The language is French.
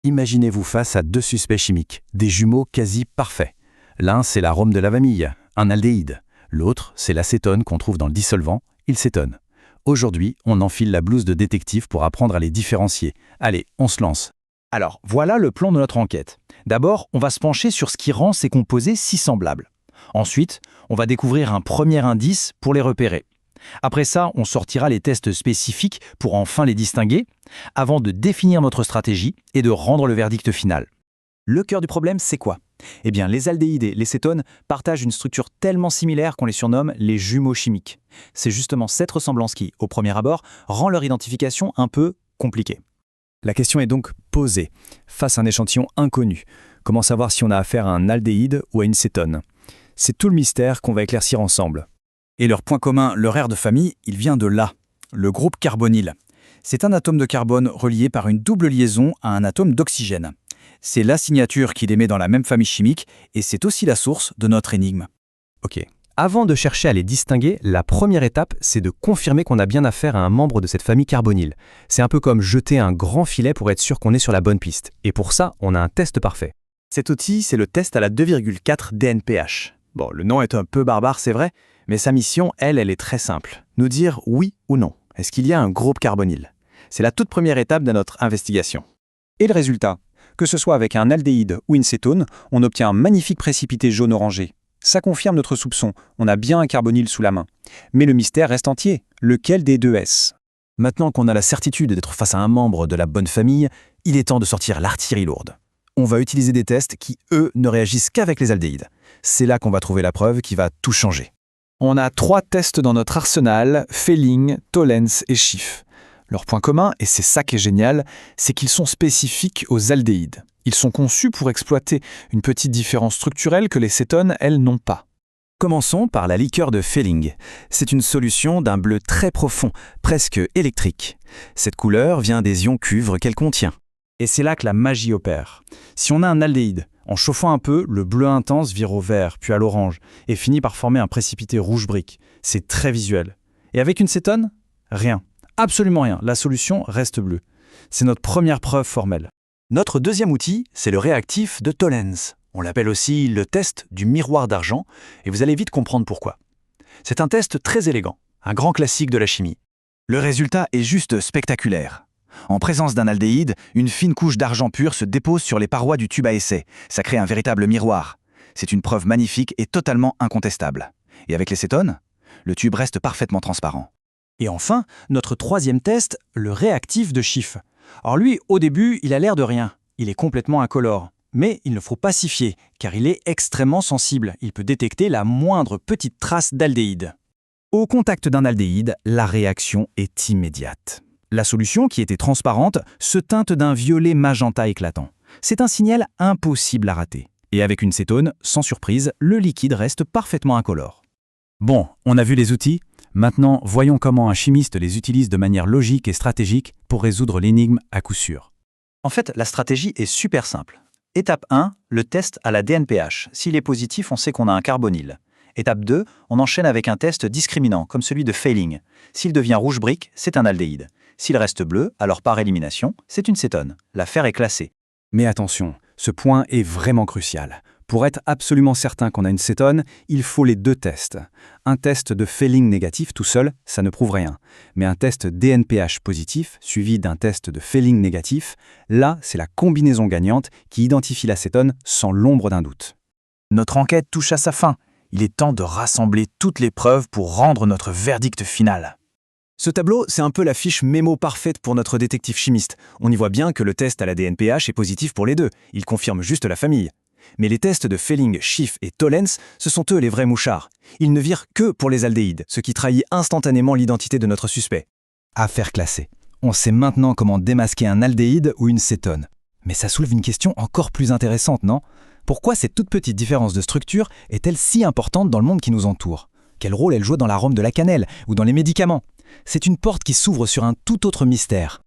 Imaginez-vous face à deux suspects chimiques, des jumeaux quasi parfaits. L'un, c'est l'arôme de la vanille, un aldéhyde. L'autre, c'est l'acétone qu'on trouve dans le dissolvant, il cétone. Aujourd'hui, on enfile la blouse de détective pour apprendre à les différencier. Allez, on se lance. Alors, voilà le plan de notre enquête. D'abord, on va se pencher sur ce qui rend ces composés si semblables. Ensuite, on va découvrir un premier indice pour les repérer. Après ça, on sortira les tests spécifiques pour enfin les distinguer, avant de définir notre stratégie et de rendre le verdict final. Le cœur du problème, c'est quoi? Eh bien, les aldéhydes et les cétones partagent une structure tellement similaire qu'on les surnomme les jumeaux chimiques. C'est justement cette ressemblance qui, au premier abord, rend leur identification un peu compliquée. La question est donc posée. Face à un échantillon inconnu, comment savoir si on a affaire à un aldéhyde ou à une cétone? C'est tout le mystère qu'on va éclaircir ensemble. Et leur point commun, leur aire de famille, il vient de là, le groupe carbonyle. C'est un atome de carbone relié par une double liaison à un atome d'oxygène. C'est la signature qui les met dans la même famille chimique et c'est aussi la source de notre énigme. Ok. Avant de chercher à les distinguer, la première étape, c'est de confirmer qu'on a bien affaire à un membre de cette famille carbonyle. C'est un peu comme jeter un grand filet pour être sûr qu'on est sur la bonne piste. Et pour ça, on a un test parfait. Cet outil, c'est le test à la 2,4 DNPH. Bon, le nom est un peu barbare, c'est vrai, mais sa mission, elle est très simple. Nous dire oui ou non. Est-ce qu'il y a un groupe carbonyle? C'est la toute première étape de notre investigation. Et le résultat? Que ce soit avec un aldéhyde ou une cétone, on obtient un magnifique précipité jaune-orangé. Ça confirme notre soupçon, on a bien un carbonyle sous la main. Mais le mystère reste entier, lequel des deux est-ce? Maintenant qu'on a la certitude d'être face à un membre de la bonne famille, il est temps de sortir l'artillerie lourde. On va utiliser des tests qui, eux, ne réagissent qu'avec les aldéhydes. C'est là qu'on va trouver la preuve qui va tout changer. On a 3 tests dans notre arsenal, Fehling, Tollens et Schiff. Leur point commun, et c'est ça qui est génial, c'est qu'ils sont spécifiques aux aldéhydes. Ils sont conçus pour exploiter une petite différence structurelle que les cétones, elles, n'ont pas. Commençons par la liqueur de Fehling. C'est une solution d'un bleu très profond, presque électrique. Cette couleur vient des ions cuivre qu'elle contient. Et c'est là que la magie opère. Si on a un aldéhyde, en chauffant un peu, le bleu intense vire au vert, puis à l'orange, et finit par former un précipité rouge brique. C'est très visuel. Et avec une cétone? Rien. Absolument rien. La solution reste bleue. C'est notre première preuve formelle. Notre deuxième outil, c'est le réactif de Tollens. On l'appelle aussi le test du miroir d'argent, et vous allez vite comprendre pourquoi. C'est un test très élégant, un grand classique de la chimie. Le résultat est juste spectaculaire. En présence d'un aldéhyde, une fine couche d'argent pur se dépose sur les parois du tube à essai. Ça crée un véritable miroir. C'est une preuve magnifique et totalement incontestable. Et avec les cétones, le tube reste parfaitement transparent. Et enfin, notre troisième test, le réactif de Schiff. Alors lui, au début, il a l'air de rien. Il est complètement incolore. Mais il ne faut pas s'y fier, car il est extrêmement sensible. Il peut détecter la moindre petite trace d'aldéhyde. Au contact d'un aldéhyde, la réaction est immédiate. La solution, qui était transparente, se teinte d'un violet magenta éclatant. C'est un signal impossible à rater. Et avec une cétone, sans surprise, le liquide reste parfaitement incolore. Bon, on a vu les outils. Maintenant, voyons comment un chimiste les utilise de manière logique et stratégique pour résoudre l'énigme à coup sûr. En fait, la stratégie est super simple. Étape 1, le test à la DNPH. S'il est positif, on sait qu'on a un carbonyle. Étape 2, on enchaîne avec un test discriminant, comme celui de Fehling. S'il devient rouge brique, c'est un aldéhyde. S'il reste bleu, alors par élimination, c'est une cétone. L'affaire est classée. Mais attention, ce point est vraiment crucial. Pour être absolument certain qu'on a une cétone, il faut les deux tests. Un test de Fehling négatif tout seul, ça ne prouve rien. Mais un test DNPH positif, suivi d'un test de Fehling négatif, là, c'est la combinaison gagnante qui identifie la cétone sans l'ombre d'un doute. Notre enquête touche à sa fin. Il est temps de rassembler toutes les preuves pour rendre notre verdict final. Ce tableau, c'est un peu la fiche mémo parfaite pour notre détective chimiste. On y voit bien que le test à la DNPH est positif pour les deux. Il confirme juste la famille. Mais les tests de Fehling, Schiff et Tollens, ce sont eux les vrais mouchards. Ils ne virent que pour les aldéhydes, ce qui trahit instantanément l'identité de notre suspect. Affaire classée. On sait maintenant comment démasquer un aldéhyde ou une cétone. Mais ça soulève une question encore plus intéressante, non? Pourquoi cette toute petite différence de structure est-elle si importante dans le monde qui nous entoure? Quel rôle elle joue dans l'arôme de la cannelle ou dans les médicaments? C'est une porte qui s'ouvre sur un tout autre mystère.